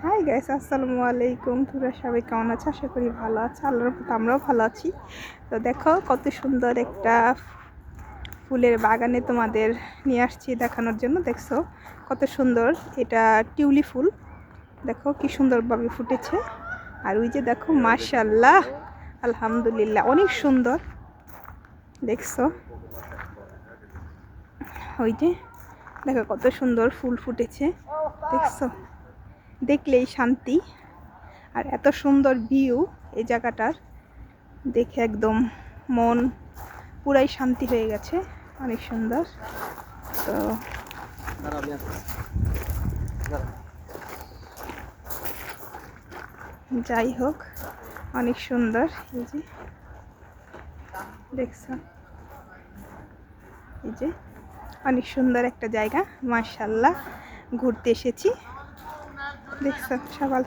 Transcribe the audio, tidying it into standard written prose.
Hi guys, আসসালামু আলাইকুম। তোমরা সবাই কেমন আছো? আশা করি ভালো আছো। আল্লাহর রহমতে আমরাও ভালো আছি। তো দেখো কত সুন্দর একটা ফুলের বাগানে তোমাদের নিয়ে আসছি দেখানোর জন্য। দেখছো কত সুন্দর, এটা টিউলি ফুল। দেখো কি সুন্দরভাবে ফুটেছে। আর ওই যে দেখো, মাশাআল্লাহ, আলহামদুলিল্লাহ, অনেক সুন্দর। দেখছো ওই যে দেখো কত সুন্দর ফুল ফুটেছে। দেখছো, দেখলেই শান্তি। আর এত সুন্দর ভিউ এই জায়গাটার, দেখে একদম মন পুরাই শান্তি হয়ে গেছে। অনেক সুন্দর। তো যাই হোক, অনেক সুন্দর। এই যে দেখছো, এই যে অনেক সুন্দর একটা জায়গা। মাশাআল্লাহ, ঘুরতে এসেছি। দেখছো সকাল